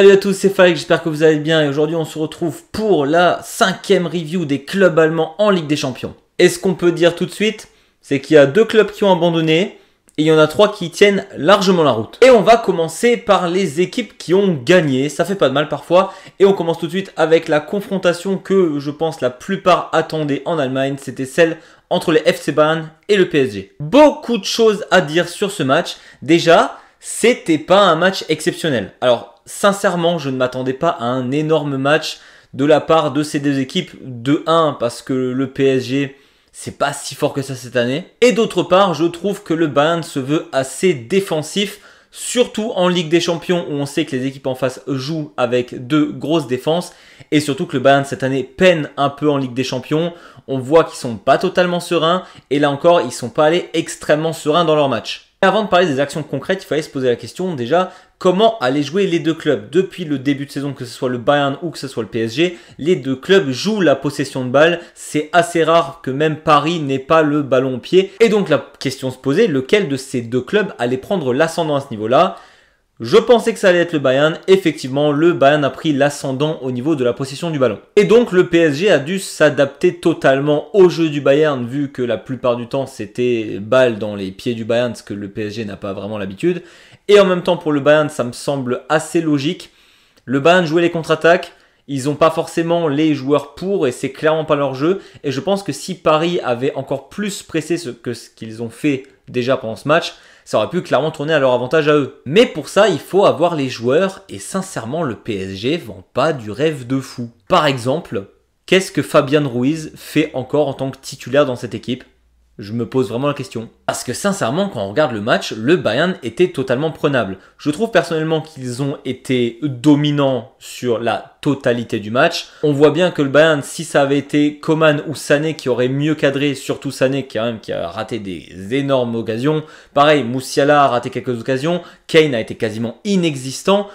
Salut à tous, c'est Falk, j'espère que vous allez bien et aujourd'hui on se retrouve pour la 5e review des clubs allemands en Ligue des Champions. Et ce qu'on peut dire tout de suite, c'est qu'il y a 2 clubs qui ont abandonné et il y en a 3 qui tiennent largement la route. Et on va commencer par les équipes qui ont gagné, ça fait pas de mal parfois. Et on commence tout de suite avec la confrontation que je pense la plupart attendaient en Allemagne, c'était celle entre les FC Bayern et le PSG. Beaucoup de choses à dire sur ce match. Déjà, c'était pas un match exceptionnel. Alors, sincèrement, je ne m'attendais pas à un énorme match de la part de ces deux équipes. De 1, parce que le PSG, c'est pas si fort que ça cette année. Et d'autre part, je trouve que le Bayern se veut assez défensif, surtout en Ligue des Champions où on sait que les équipes en face jouent avec de grosses défenses. Et surtout que le Bayern cette année peine un peu en Ligue des Champions. On voit qu'ils sont pas totalement sereins. Et là encore, ils sont pas allés extrêmement sereins dans leur match. Et avant de parler des actions concrètes, il fallait se poser la question déjà, comment allaient jouer les deux clubs? Depuis le début de saison, que ce soit le Bayern ou que ce soit le PSG, les deux clubs jouent la possession de balle. C'est assez rare que même Paris n'ait pas le ballon au pied. Et donc la question se posait, lequel de ces deux clubs allait prendre l'ascendant à ce niveau-là? Je pensais que ça allait être le Bayern. Effectivement, le Bayern a pris l'ascendant au niveau de la possession du ballon. Et donc, le PSG a dû s'adapter totalement au jeu du Bayern, vu que la plupart du temps, c'était balle dans les pieds du Bayern, ce que le PSG n'a pas vraiment l'habitude. Et en même temps, pour le Bayern, ça me semble assez logique. Le Bayern jouait les contre-attaques. Ils n'ont pas forcément les joueurs pour et c'est clairement pas leur jeu. Et je pense que si Paris avait encore plus pressé ce qu'ils ont fait déjà pendant ce match, ça aurait pu clairement tourner à leur avantage à eux. Mais pour ça, il faut avoir les joueurs et sincèrement, le PSG vend pas du rêve de fou. Par exemple, qu'est-ce que Fabian Ruiz fait encore en tant que titulaire dans cette équipe? Je me pose vraiment la question. Parce que sincèrement, quand on regarde le match, le Bayern était totalement prenable. Je trouve personnellement qu'ils ont été dominants sur la totalité du match. On voit bien que le Bayern, si ça avait été Coman ou Sané qui aurait mieux cadré, surtout Sané qui a raté des énormes occasions. Pareil, Musiala a raté quelques occasions. Kane a été quasiment inexistant.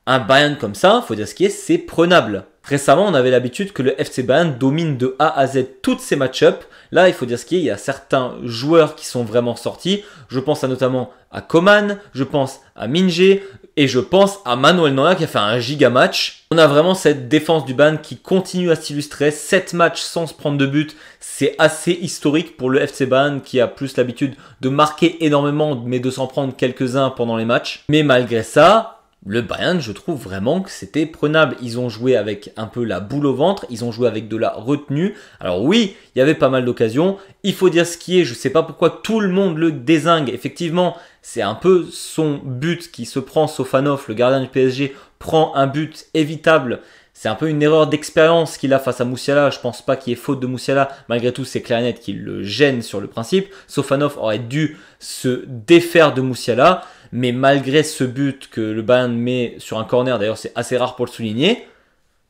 Un Bayern comme ça, faut dire ce qui est, c'est prenable. Récemment, on avait l'habitude que le FC Bayern domine de A à Z toutes ses match-ups. Là, il faut dire ce qui est, il y a certains joueurs qui sont vraiment sortis. Je pense notamment à Coman, je pense à Minge et je pense à Manuel Neuer qui a fait un giga match. On a vraiment cette défense du Bayern qui continue à s'illustrer. 7 matchs sans se prendre de but, c'est assez historique pour le FC Bayern qui a plus l'habitude de marquer énormément mais de s'en prendre quelques-uns pendant les matchs. Mais malgré ça, le Bayern, je trouve vraiment que c'était prenable. Ils ont joué avec un peu la boule au ventre, ils ont joué avec de la retenue. Alors oui, il y avait pas mal d'occasions. Il faut dire ce qui est, je sais pas pourquoi tout le monde le dézingue. Effectivement, c'est un peu son but qui se prend. Sofanov, le gardien du PSG, prend un but évitable. C'est un peu une erreur d'expérience qu'il a face à Musiala. Je pense pas qu'il y ait faute de Musiala. Malgré tout, c'est clair et net qu'il le gêne sur le principe. Sofanov aurait dû se défaire de Musiala. Mais malgré ce but que le Bayern met sur un corner, d'ailleurs c'est assez rare pour le souligner,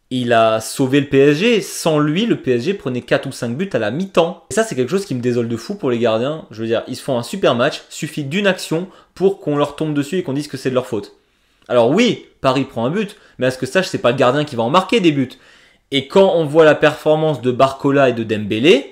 il a sauvé le PSG. Sans lui, le PSG prenait 4 ou 5 buts à la mi-temps. Et ça, c'est quelque chose qui me désole de fou pour les gardiens. Je veux dire, ils se font un super match. Suffit d'une action pour qu'on leur tombe dessus et qu'on dise que c'est de leur faute. Alors oui, Paris prend un but, mais à ce que sache, c'est pas le gardien qui va en marquer des buts. Et quand on voit la performance de Barcola et de Dembélé,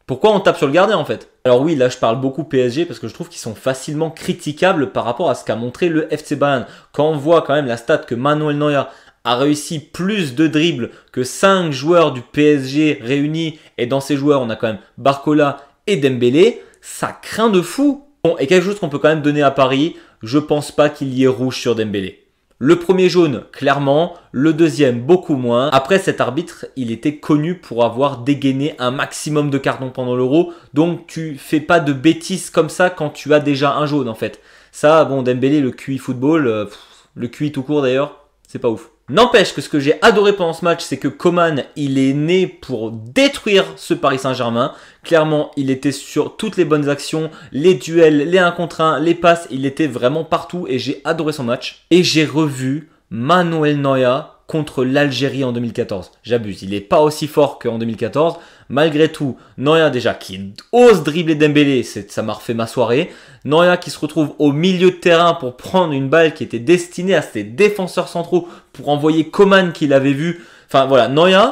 pourquoi on tape sur le gardien en fait? Alors oui, là je parle beaucoup PSG parce que je trouve qu'ils sont facilement critiquables par rapport à ce qu'a montré le FC Bayern. Quand on voit quand même la stat que Manuel Neuer a réussi plus de dribbles que 5 joueurs du PSG réunis, et dans ces joueurs on a quand même Barcola et Dembélé, ça craint de fou. Bon, et quelque chose qu'on peut quand même donner à Paris, je pense pas qu'il y ait rouge sur Dembélé. Le premier jaune, clairement. Le deuxième, beaucoup moins. Après, cet arbitre, il était connu pour avoir dégainé un maximum de cartons pendant l'Euro. Donc, tu fais pas de bêtises comme ça quand tu as déjà un jaune, en fait. Ça, bon, Dembélé, le QI football, le QI tout court d'ailleurs, c'est pas ouf. N'empêche que ce que j'ai adoré pendant ce match, c'est que Coman, il est né pour détruire ce Paris Saint-Germain. Clairement, il était sur toutes les bonnes actions, les duels, les 1 contre 1, les passes, il était vraiment partout et j'ai adoré son match. Et j'ai revu Manuel Neuer contre l'Algérie en 2014. J'abuse, il n'est pas aussi fort qu'en 2014. Malgré tout, Neuer déjà qui ose dribbler Dembélé, ça m'a refait ma soirée. Neuer qui se retrouve au milieu de terrain pour prendre une balle qui était destinée à ses défenseurs centraux pour envoyer Coman qu'il avait vu. Enfin voilà, Neuer,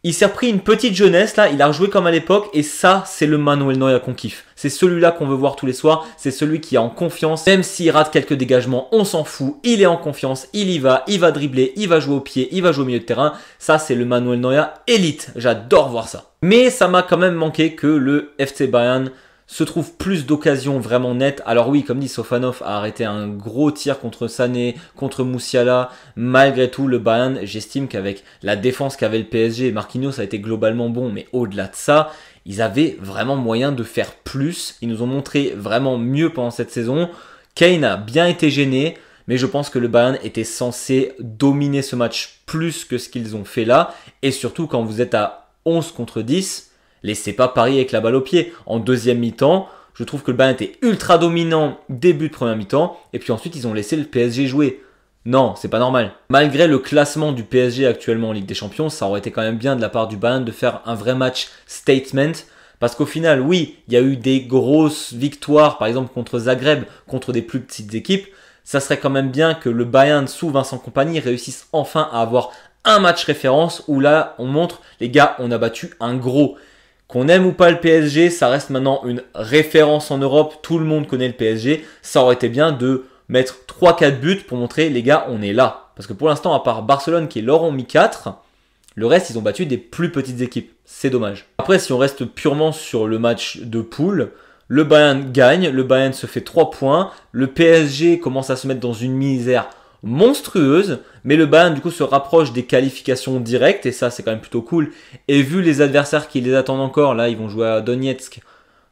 Il s'est repris une petite jeunesse là, il a rejoué comme à l'époque et ça c'est le Manuel Neuer qu'on kiffe. C'est celui-là qu'on veut voir tous les soirs, c'est celui qui est en confiance, même s'il rate quelques dégagements, on s'en fout, il est en confiance, il va dribbler, il va jouer au pied, il va jouer au milieu de terrain. Ça c'est le Manuel Neuer élite, j'adore voir ça. Mais ça m'a quand même manqué que le FC Bayern se trouve plus d'occasions vraiment nettes. Alors oui, comme dit Sofanov, a arrêté un gros tir contre Sané, contre Musiala. Malgré tout, le Bayern, j'estime qu'avec la défense qu'avait le PSG, Marquinhos a été globalement bon, mais au-delà de ça, ils avaient vraiment moyen de faire plus. Ils nous ont montré vraiment mieux pendant cette saison. Kane a bien été gêné, mais je pense que le Bayern était censé dominer ce match plus que ce qu'ils ont fait là. Et surtout, quand vous êtes à 11 contre 10, laissez pas Paris avec la balle au pied. En deuxième mi-temps, je trouve que le Bayern était ultra dominant début de première mi-temps. Et puis ensuite, ils ont laissé le PSG jouer. Non, c'est pas normal. Malgré le classement du PSG actuellement en Ligue des Champions, ça aurait été quand même bien de la part du Bayern de faire un vrai match statement. Parce qu'au final, oui, il y a eu des grosses victoires, par exemple contre Zagreb, contre des plus petites équipes. Ça serait quand même bien que le Bayern sous Vincent Kompany réussisse enfin à avoir un match référence où là, on montre, les gars, on a battu un gros. Qu'on aime ou pas le PSG, ça reste maintenant une référence en Europe. Tout le monde connaît le PSG. Ça aurait été bien de mettre 3-4 buts pour montrer, les gars, on est là. Parce que pour l'instant, à part Barcelone qui leur ont mis 4, le reste, ils ont battu des plus petites équipes. C'est dommage. Après, si on reste purement sur le match de poule, le Bayern gagne. Le Bayern se fait 3 points. Le PSG commence à se mettre dans une misère monstrueuse, mais le Bayern du coup se rapproche des qualifications directes et ça c'est quand même plutôt cool. Et vu les adversaires qui les attendent encore, là ils vont jouer à Donetsk,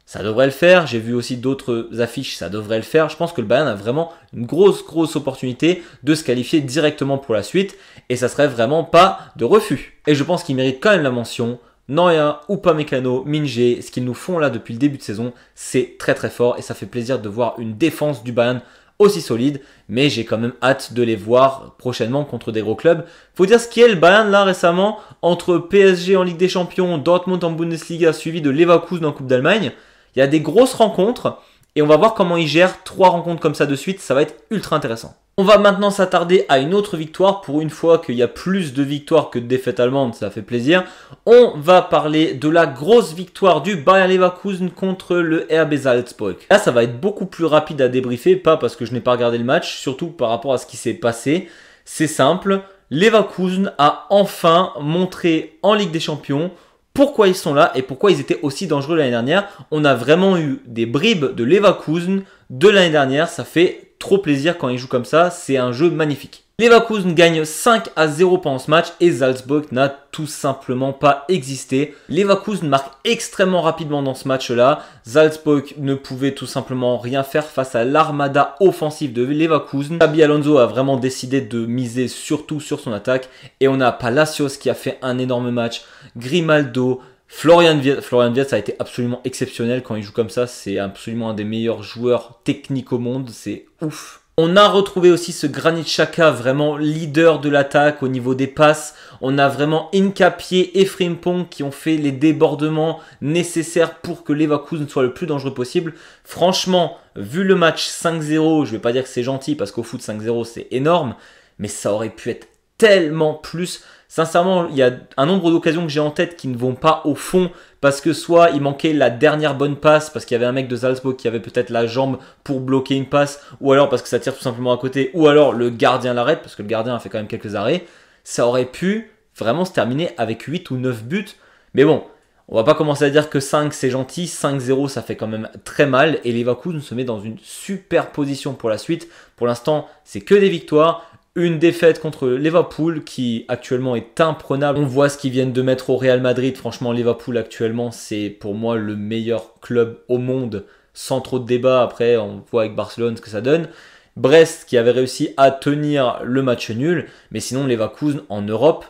ça devrait le faire. J'ai vu aussi d'autres affiches, ça devrait le faire. Je pense que le Bayern a vraiment une grosse opportunité de se qualifier directement pour la suite et ça serait vraiment pas de refus. Et je pense qu'ils méritent quand même la mention. Neuer, Upamecano, Min-jae, ce qu'ils nous font là depuis le début de saison, c'est très fort et ça fait plaisir de voir une défense du Bayern aussi solide, mais j'ai quand même hâte de les voir prochainement contre des gros clubs. Faut dire ce qui est le Bayern là récemment, entre PSG en Ligue des Champions, Dortmund en Bundesliga, suivi de Leverkusen en Coupe d'Allemagne, il y a des grosses rencontres et on va voir comment ils gèrent 3 rencontres comme ça de suite, ça va être ultra intéressant. On va maintenant s'attarder à une autre victoire, pour une fois qu'il y a plus de victoires que de défaites allemandes, ça fait plaisir. On va parler de la grosse victoire du Bayer Leverkusen contre le RB Salzburg. Là, ça va être beaucoup plus rapide à débriefer, pas parce que je n'ai pas regardé le match, surtout par rapport à ce qui s'est passé. C'est simple, Leverkusen a enfin montré en Ligue des Champions pourquoi ils sont là et pourquoi ils étaient aussi dangereux l'année dernière. On a vraiment eu des bribes de Leverkusen de l'année dernière, ça fait trop plaisir quand ils jouent comme ça, c'est un jeu magnifique. Leverkusen gagne 5-0 pendant ce match et Salzburg n'a tout simplement pas existé. Leverkusen marque extrêmement rapidement dans ce match-là. Salzburg ne pouvait tout simplement rien faire face à l'armada offensive de Leverkusen. Xabi Alonso a vraiment décidé de miser surtout sur son attaque et on a Palacios qui a fait un énorme match, Grimaldo, Florian Wirtz a été absolument exceptionnel quand il joue comme ça, c'est absolument un des meilleurs joueurs techniques au monde, c'est ouf. On a retrouvé aussi ce Granit Xhaka, vraiment leader de l'attaque au niveau des passes. On a vraiment Hincapié et Frimpong qui ont fait les débordements nécessaires pour que Leverkusen soit le plus dangereux possible. Franchement, vu le match 5-0, je vais pas dire que c'est gentil parce qu'au foot 5-0 c'est énorme, mais ça aurait pu être tellement plus. Sincèrement, il y a un nombre d'occasions que j'ai en tête qui ne vont pas au fond parce que soit il manquait la dernière bonne passe parce qu'il y avait un mec de Salzburg qui avait peut-être la jambe pour bloquer une passe ou alors parce que ça tire tout simplement à côté ou alors le gardien l'arrête parce que le gardien a fait quand même quelques arrêts. Ça aurait pu vraiment se terminer avec 8 ou 9 buts. Mais bon, on va pas commencer à dire que 5 c'est gentil, 5-0 ça fait quand même très mal et Leverkusen se met dans une super position pour la suite. Pour l'instant, c'est que des victoires. Une défaite contre Liverpool qui actuellement est imprenable. On voit ce qu'ils viennent de mettre au Real Madrid. Franchement, Liverpool actuellement, c'est pour moi le meilleur club au monde. Sans trop de débat. Après, on voit avec Barcelone ce que ça donne. Brest qui avait réussi à tenir le match nul. Mais sinon, Leverkusen en Europe.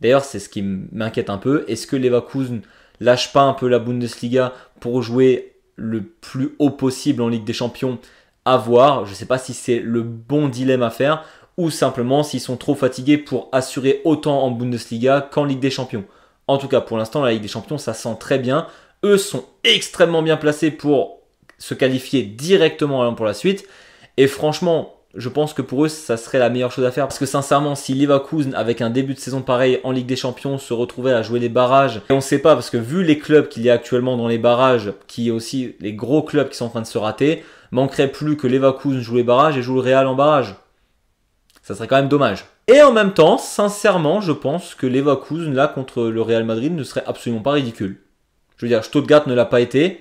D'ailleurs, c'est ce qui m'inquiète un peu. Est-ce que Leverkusen lâche pas un peu la Bundesliga pour jouer le plus haut possible en Ligue des Champions? À voir. Je ne sais pas si c'est le bon dilemme à faire. Ou simplement s'ils sont trop fatigués pour assurer autant en Bundesliga qu'en Ligue des Champions. En tout cas, pour l'instant, la Ligue des Champions, ça sent très bien. Eux sont extrêmement bien placés pour se qualifier directement pour la suite. Et franchement, je pense que pour eux, ça serait la meilleure chose à faire. Parce que sincèrement, si Leverkusen, avec un début de saison pareil en Ligue des Champions, se retrouvait à jouer les barrages, et on ne sait pas, parce que vu les clubs qu'il y a actuellement dans les barrages, qui est aussi les gros clubs qui sont en train de se rater, manquerait plus que Leverkusen joue les barrages et joue le Real en barrage. Ça serait quand même dommage. Et en même temps, sincèrement, je pense que Leverkusen, là, contre le Real Madrid, ne serait absolument pas ridicule. Je veux dire, Stuttgart ne l'a pas été.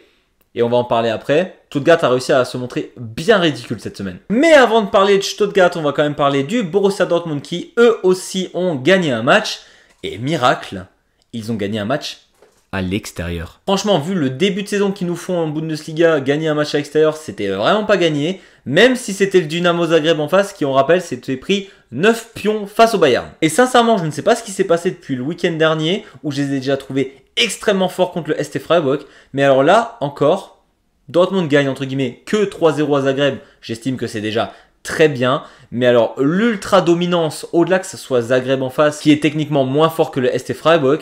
Et on va en parler après. Stuttgart a réussi à se montrer bien ridicule cette semaine. Mais avant de parler de Stuttgart, on va quand même parler du Borussia Dortmund qui, eux aussi, ont gagné un match. Et miracle, ils ont gagné un match à l'extérieur. Franchement, vu le début de saison qu'ils nous font en Bundesliga, gagner un match à l'extérieur, c'était vraiment pas gagné. Même si c'était le Dynamo Zagreb en face, qui, on rappelle, s'était pris 9 pions face au Bayern. Et sincèrement, je ne sais pas ce qui s'est passé depuis le week-end dernier, où je les ai déjà trouvés extrêmement forts contre le ST Freiburg. Mais alors là, encore, Dortmund gagne entre guillemets que 3-0 à Zagreb. J'estime que c'est déjà très bien. Mais alors, l'ultra dominance, au-delà que ce soit Zagreb en face, qui est techniquement moins fort que le ST Freiburg,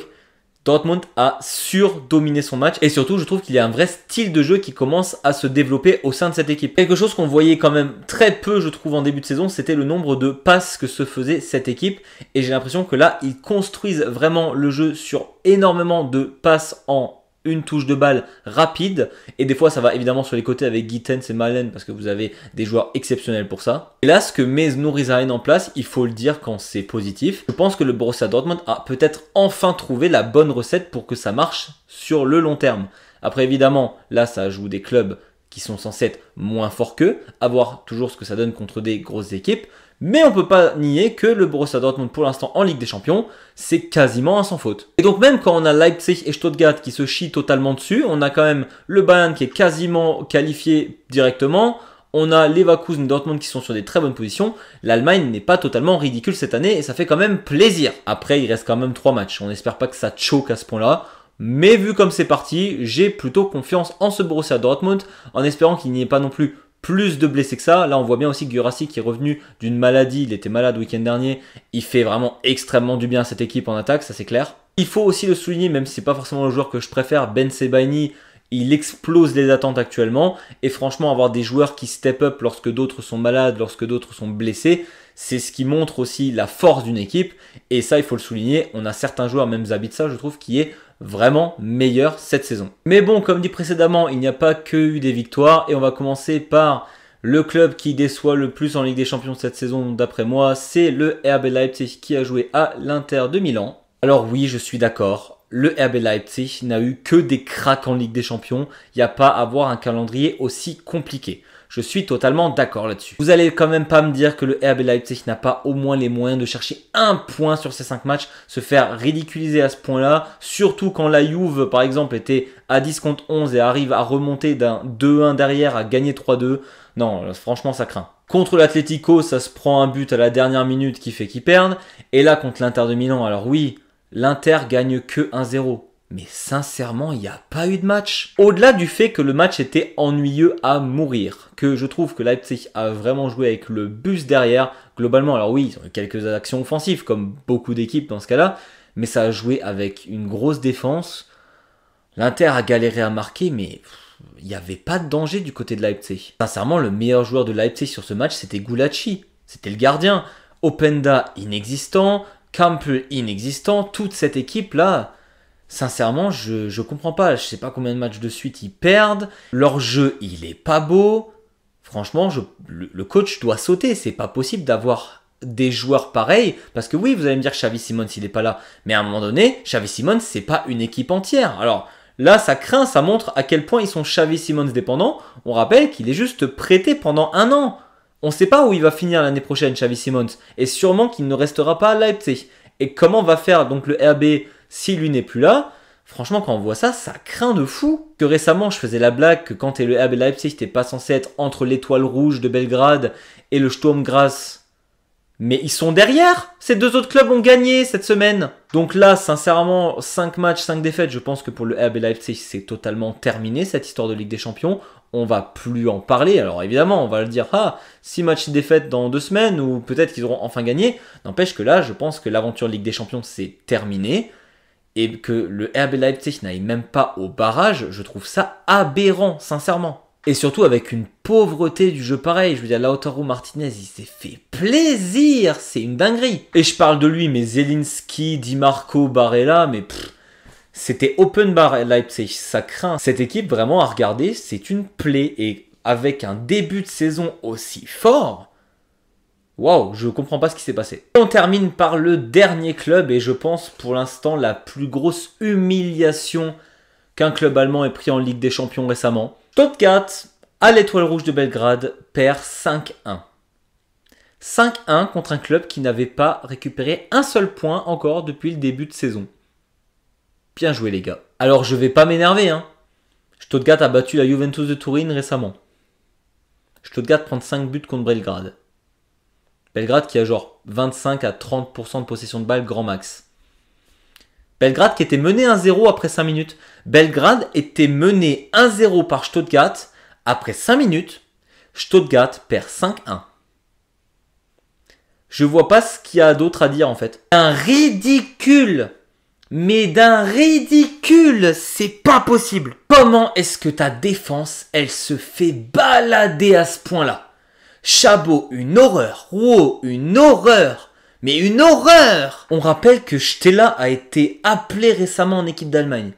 Dortmund a surdominé son match et surtout je trouve qu'il y a un vrai style de jeu qui commence à se développer au sein de cette équipe. Quelque chose qu'on voyait quand même très peu je trouve en début de saison, c'était le nombre de passes que se faisait cette équipe et j'ai l'impression que là ils construisent vraiment le jeu sur énormément de passes en une touche de balle rapide et des fois ça va évidemment sur les côtés avec Gittens et Malen parce que vous avez des joueurs exceptionnels pour ça. Et là ce que met Nouri Sahin en place, il faut le dire quand c'est positif, je pense que le Borussia Dortmund a peut-être enfin trouvé la bonne recette pour que ça marche sur le long terme. Après évidemment là ça joue des clubs qui sont censés être moins forts qu'eux, à voir toujours ce que ça donne contre des grosses équipes. Mais on ne peut pas nier que le Borussia Dortmund pour l'instant en Ligue des Champions, c'est quasiment un sans faute. Et donc même quand on a Leipzig et Stuttgart qui se chient totalement dessus, on a quand même le Bayern qui est quasiment qualifié directement, on a Leverkusen et Dortmund qui sont sur des très bonnes positions, l'Allemagne n'est pas totalement ridicule cette année et ça fait quand même plaisir. Après il reste quand même 3 matchs, on n'espère pas que ça choque à ce point-là. Mais vu comme c'est parti, j'ai plutôt confiance en ce Borussia Dortmund en espérant qu'il n'y ait pas non plus plus de blessés que ça. Là, on voit bien aussi que Guirassy qui est revenu d'une maladie. Il était malade le week-end dernier. Il fait vraiment extrêmement du bien à cette équipe en attaque, ça c'est clair. Il faut aussi le souligner, même si c'est pas forcément le joueur que je préfère, Ben Sebaini, il explose les attentes actuellement. Et franchement, avoir des joueurs qui step up lorsque d'autres sont malades, lorsque d'autres sont blessés, c'est ce qui montre aussi la force d'une équipe. Et ça, il faut le souligner. On a certains joueurs, même Zabitsa, je trouve, qui est vraiment meilleur cette saison. Mais bon, comme dit précédemment, il n'y a pas que eu des victoires et on va commencer par le club qui déçoit le plus en Ligue des Champions cette saison d'après moi, c'est le RB Leipzig qui a joué à l'Inter de Milan. Alors oui, je suis d'accord, le RB Leipzig n'a eu que des cracks en Ligue des Champions, il n'y a pas à avoir un calendrier aussi compliqué. Je suis totalement d'accord là-dessus. Vous allez quand même pas me dire que le RB Leipzig n'a pas au moins les moyens de chercher un point sur ces 5 matchs, se faire ridiculiser à ce point-là, surtout quand la Juve, par exemple, était à 10 contre 11 et arrive à remonter d'un 2-1 derrière à gagner 3-2. Non, franchement, ça craint. Contre l'Atlético, ça se prend un but à la dernière minute qui fait qu'ils perdent. Et là, contre l'Inter de Milan, alors oui, l'Inter gagne que 1-0. Mais sincèrement, il n'y a pas eu de match. Au-delà du fait que le match était ennuyeux à mourir, que je trouve que Leipzig a vraiment joué avec le bus derrière. Globalement, alors oui, ils ont eu quelques actions offensives, comme beaucoup d'équipes dans ce cas-là, mais ça a joué avec une grosse défense. L'Inter a galéré à marquer, mais il n'y avait pas de danger du côté de Leipzig. Sincèrement, le meilleur joueur de Leipzig sur ce match, c'était Gulacsi. C'était le gardien. Openda, inexistant. Campbell, inexistant. Toute cette équipe-là... Sincèrement, je comprends pas. Je sais pas combien de matchs de suite ils perdent. Leur jeu, il est pas beau. Franchement, le coach doit sauter. C'est pas possible d'avoir des joueurs pareils. Parce que oui, vous allez me dire Xavi Simons, il est pas là. Mais à un moment donné, Xavi Simons, c'est pas une équipe entière. Alors là, ça craint, ça montre à quel point ils sont Xavi Simons dépendants. On rappelle qu'il est juste prêté pendant 1 an. On sait pas où il va finir l'année prochaine, Xavi Simons. Et sûrement qu'il ne restera pas à Leipzig. Et comment va faire donc le RB si lui n'est plus là? Franchement, quand on voit ça, ça craint de fou. Que récemment, je faisais la blague que quand t'es le RB Leipzig, t'es pas censé être entre l'Étoile Rouge de Belgrade et le Sturm Graz. Mais ils sont derrière. Ces 2 autres clubs ont gagné cette semaine. Donc là, sincèrement, 5 matchs, 5 défaites, je pense que pour le RB Leipzig, c'est totalement terminé, cette histoire de Ligue des Champions. On va plus en parler. Alors évidemment, on va le dire, 6 matchs de défaites dans 2 semaines, ou peut-être qu'ils auront enfin gagné. N'empêche que là, je pense que l'aventure Ligue des Champions, c'est terminé. Et que le RB Leipzig n'aille même pas au barrage, je trouve ça aberrant, sincèrement. Et surtout avec une pauvreté du jeu pareil. Je veux dire, Lautaro Martinez, il s'est fait plaisir. C'est une dinguerie. Et je parle de lui, mais Zelinski, Di Marco, Barella, mais c'était open bar Leipzig. Ça craint. Cette équipe, vraiment, à regarder, c'est une plaie. Et avec un début de saison aussi fort... Waouh, je comprends pas ce qui s'est passé. On termine par le dernier club et je pense pour l'instant la plus grosse humiliation qu'un club allemand ait pris en Ligue des Champions récemment. Stuttgart, à l'Étoile Rouge de Belgrade, perd 5-1. 5-1 contre un club qui n'avait pas récupéré un seul point encore depuis le début de saison. Bien joué les gars. Alors je vais pas m'énerver hein. Stuttgart a battu la Juventus de Turin récemment. Stuttgart prend 5 buts contre Belgrade. Belgrade qui a genre 25 à 30% de possession de balle grand max. Belgrade qui était mené 1-0 après 5 minutes. Belgrade était mené 1-0 par Stuttgart après 5 minutes. Stuttgart perd 5-1. Je vois pas ce qu'il y a d'autre à dire en fait. Un ridicule. Mais d'un ridicule, c'est pas possible. Comment est-ce que ta défense, elle se fait balader à ce point-là? Chabot, une horreur. Wow, une horreur. Mais une horreur. On rappelle que Stella a été appelé récemment en équipe d'Allemagne.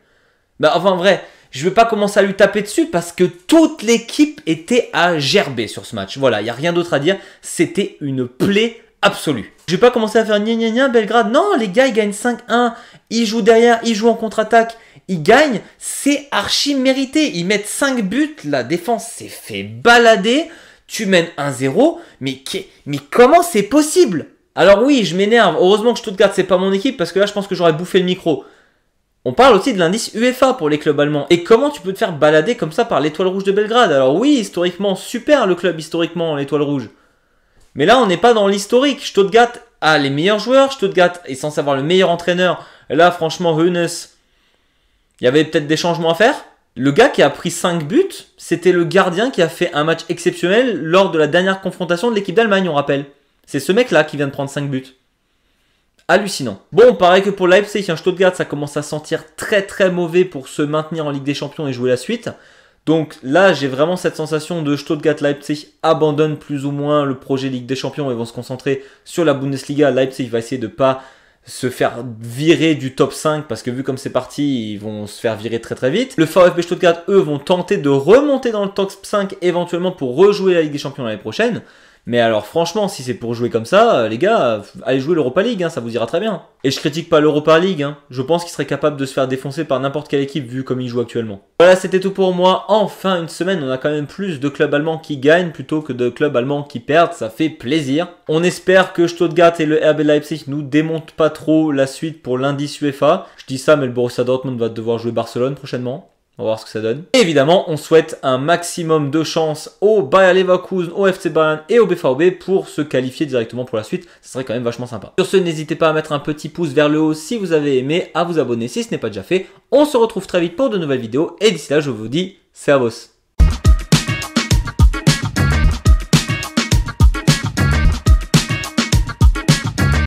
Bah enfin en vrai, je vais pas commencer à lui taper dessus parce que toute l'équipe était à gerber sur ce match. Voilà, il n'y a rien d'autre à dire. C'était une plaie absolue. Je vais pas commencer à faire gna gna gna Belgrade. Non, les gars, ils gagnent 5-1. Ils jouent derrière, ils jouent en contre-attaque. Ils gagnent. C'est archi mérité. Ils mettent 5 buts. La défense s'est fait balader. Tu mènes 1-0, mais comment c'est possible? Alors oui, je m'énerve. Heureusement que Stuttgart, c'est pas mon équipe, parce que là, je pense que j'aurais bouffé le micro. On parle aussi de l'indice UEFA pour les clubs allemands. Et comment tu peux te faire balader comme ça par l'Étoile Rouge de Belgrade? Alors oui, historiquement, super le club historiquement, l'Étoile Rouge. Mais là, on n'est pas dans l'historique. Stuttgart a les meilleurs joueurs. Stuttgart est censé avoir le meilleur entraîneur. Et là, franchement, Hoeneß, il y avait peut-être des changements à faire. Le gars qui a pris 5 buts, c'était le gardien qui a fait un match exceptionnel lors de la dernière confrontation de l'équipe d'Allemagne, on rappelle. C'est ce mec-là qui vient de prendre 5 buts. Hallucinant. Bon, pareil que pour Leipzig, Stuttgart, ça commence à sentir très très mauvais pour se maintenir en Ligue des Champions et jouer la suite. Donc là, j'ai vraiment cette sensation de Stuttgart-Leipzig abandonne plus ou moins le projet Ligue des Champions et vont se concentrer sur la Bundesliga. Leipzig va essayer de pas se faire virer du top 5 parce que vu comme c'est parti, ils vont se faire virer très très vite. Le VfB Stuttgart, eux, vont tenter de remonter dans le top 5 éventuellement pour rejouer la Ligue des Champions l'année prochaine. Mais alors franchement, si c'est pour jouer comme ça, les gars, allez jouer l'Europa League, hein, ça vous ira très bien. Et je critique pas l'Europa League, hein. Je pense qu'il serait capable de se faire défoncer par n'importe quelle équipe vu comme il joue actuellement. Voilà, c'était tout pour moi. Enfin, une semaine, on a quand même plus de clubs allemands qui gagnent plutôt que de clubs allemands qui perdent, ça fait plaisir. On espère que Stuttgart et le RB Leipzig nous démontent pas trop la suite pour l'indice UEFA. Je dis ça, mais le Borussia Dortmund va devoir jouer Barcelone prochainement. On va voir ce que ça donne. Et évidemment, on souhaite un maximum de chance au Bayer Leverkusen, au FC Bayern et au BVB pour se qualifier directement pour la suite. Ce serait quand même vachement sympa. Sur ce, n'hésitez pas à mettre un petit pouce vers le haut si vous avez aimé, à vous abonner si ce n'est pas déjà fait. On se retrouve très vite pour de nouvelles vidéos et d'ici là, je vous dis, servus.